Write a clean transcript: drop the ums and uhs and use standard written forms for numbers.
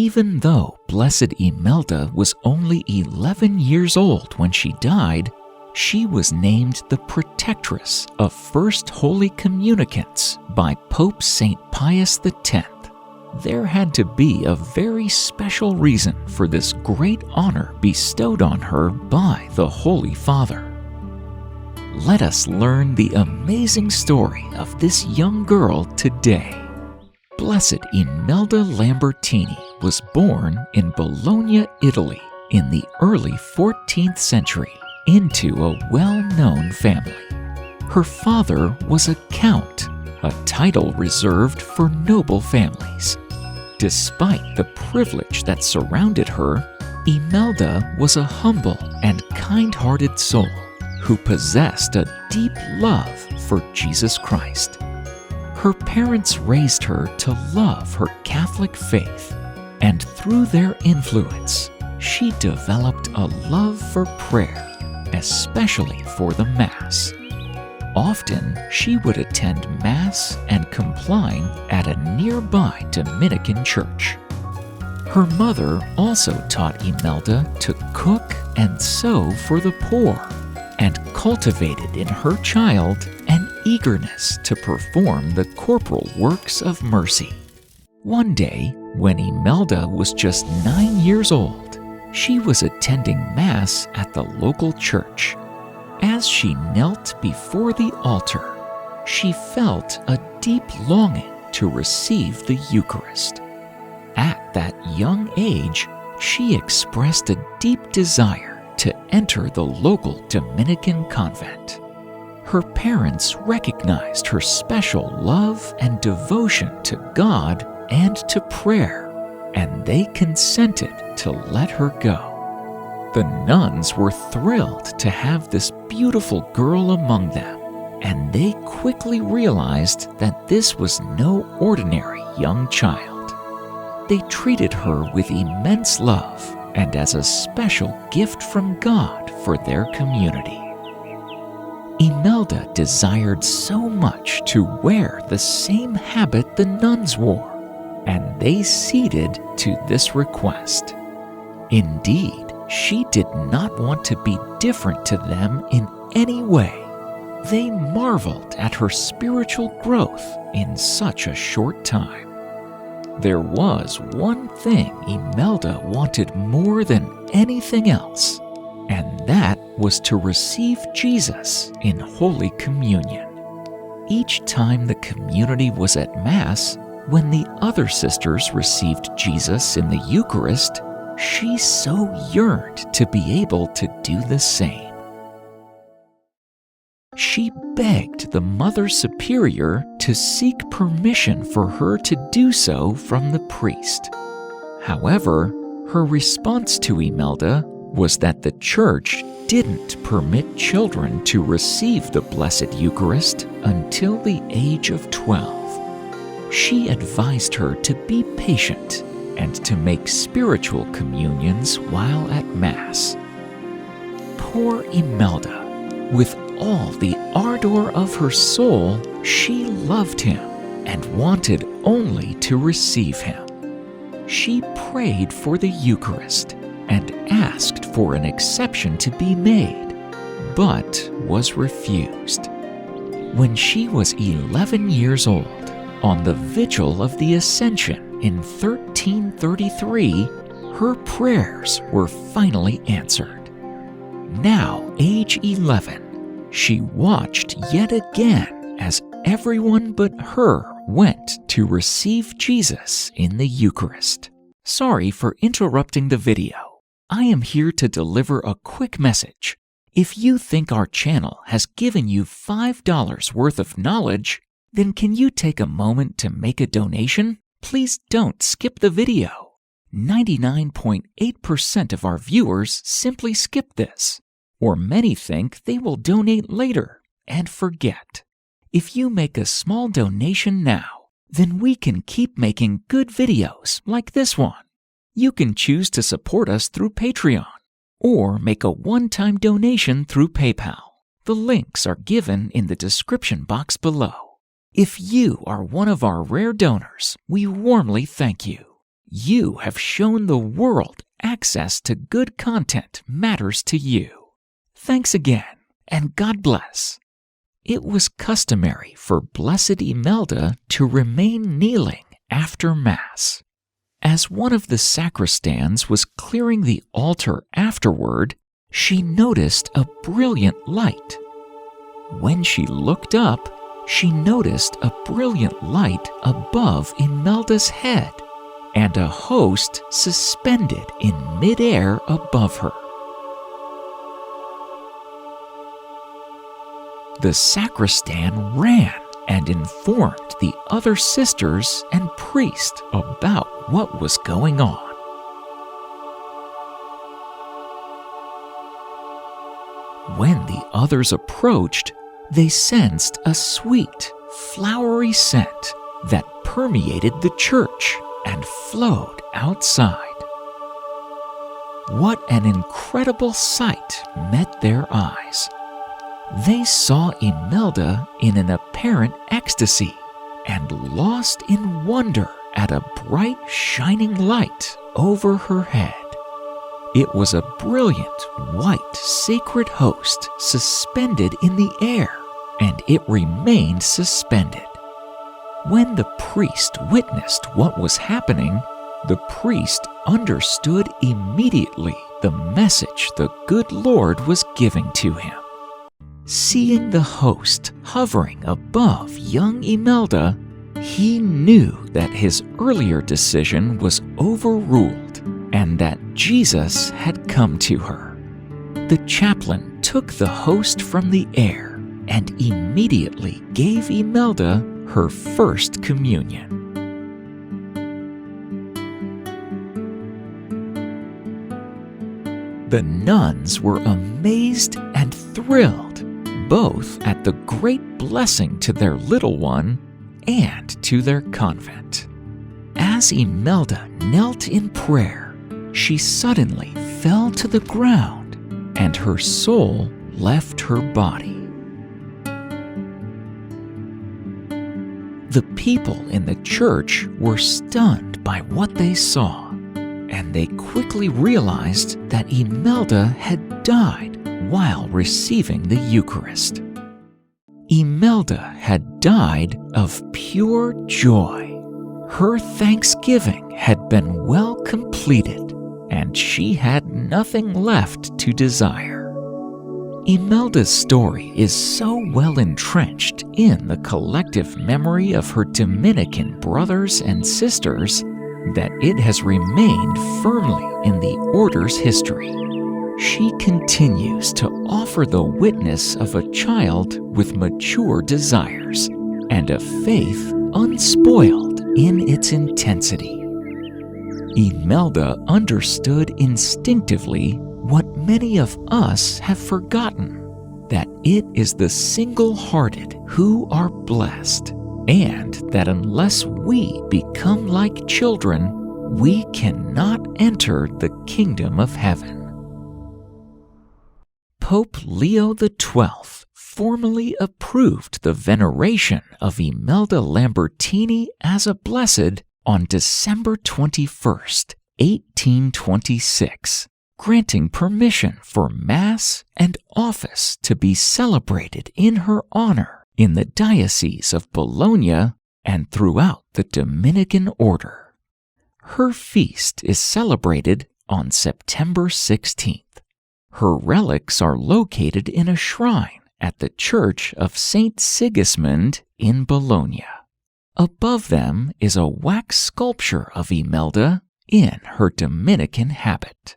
Even though Blessed Imelda was only 11 years old when she died, she was named the protectress of First Holy Communicants by Pope St. Pius X. There had to be a very special reason for this great honor bestowed on her by the Holy Father. Let us learn the amazing story of this young girl today. Blessed Imelda Lambertini was born in Bologna, Italy, in the early 14th century into a well-known family. Her father was a count, a title reserved for noble families. Despite the privilege that surrounded her, Imelda was a humble and kind-hearted soul who possessed a deep love for Jesus Christ. Her parents raised her to love her Catholic faith, and through their influence, she developed a love for prayer, especially for the Mass. Often, she would attend Mass and compline at a nearby Dominican church. Her mother also taught Imelda to cook and sew for the poor, and cultivated in her child an eagerness to perform the corporal works of mercy. One day, when Imelda was just 9 years old, she was attending Mass at the local church. As she knelt before the altar, she felt a deep longing to receive the Eucharist. At that young age, she expressed a deep desire to enter the local Dominican convent. Her parents recognized her special love and devotion to God and to prayer, and they consented to let her go. The nuns were thrilled to have this beautiful girl among them, and they quickly realized that this was no ordinary young child. They treated her with immense love and as a special gift from God for their community. Imelda desired so much to wear the same habit the nuns wore, and they ceded to this request. Indeed, she did not want to be different to them in any way. They marveled at her spiritual growth in such a short time. There was one thing Imelda wanted more than anything else, and that was to receive Jesus in Holy Communion. Each time the community was at Mass, when the other sisters received Jesus in the Eucharist, she so yearned to be able to do the same. She begged the Mother Superior to seek permission for her to do so from the priest. However, her response to Imelda was that the Church didn't permit children to receive the Blessed Eucharist until the age of 12. She advised her to be patient and to make spiritual communions while at Mass. Poor Imelda, with all the ardor of her soul, she loved him and wanted only to receive him. She prayed for the Eucharist and asked for an exception to be made, but was refused. When she was 11 years old, on the vigil of the Ascension in 1333, her prayers were finally answered. Now, age 11, she watched yet again as everyone but her went to receive Jesus in the Eucharist. Sorry for interrupting the video. I am here to deliver a quick message. If you think our channel has given you $5 worth of knowledge, then can you take a moment to make a donation? Please don't skip the video. 99.8% of our viewers simply skip this, or many think they will donate later and forget. If you make a small donation now, then we can keep making good videos like this one. You can choose to support us through Patreon or make a one-time donation through PayPal. The links are given in the description box below. If you are one of our rare donors, we warmly thank you. You have shown the world access to good content matters to you. Thanks again, and God bless. It was customary for Blessed Imelda to remain kneeling after Mass. As one of the sacristans was clearing the altar afterward, she noticed a brilliant light. When she looked up, she noticed a brilliant light above Imelda's head and a host suspended in midair above her. The sacristan ran and informed the other sisters and priest about what was going on. When the others approached, they sensed a sweet, flowery scent that permeated the church and flowed outside. What an incredible sight met their eyes. They saw Imelda in an apparent ecstasy and lost in wonder at a bright, shining light over her head. It was a brilliant, white, sacred host suspended in the air, and it remained suspended. When the priest witnessed what was happening, the priest understood immediately the message the good Lord was giving to him. Seeing the host hovering above young Imelda, he knew that his earlier decision was overruled and that Jesus had come to her. The chaplain took the host from the air and immediately gave Imelda her first communion. The nuns were amazed and thrilled, both at the great blessing to their little one and to their convent. As Imelda knelt in prayer, she suddenly fell to the ground and her soul left her body. The people in the church were stunned by what they saw, and they quickly realized that Imelda had died while receiving the Eucharist. Imelda had died of pure joy. Her thanksgiving had been well completed, and she had nothing left to desire. Imelda's story is so well entrenched in the collective memory of her Dominican brothers and sisters that it has remained firmly in the order's history. She continues to offer the witness of a child with mature desires and a faith unspoiled in its intensity. Imelda understood instinctively what many of us have forgotten, that it is the single-hearted who are blessed, and that unless we become like children, we cannot enter the kingdom of heaven. Pope Leo XII formally approved the veneration of Imelda Lambertini as a blessed on December 21st, 1826, granting permission for Mass and office to be celebrated in her honor in the Diocese of Bologna and throughout the Dominican Order. Her feast is celebrated on September 16th. Her relics are located in a shrine at the Church of St. Sigismund in Bologna. Above them is a wax sculpture of Imelda in her Dominican habit.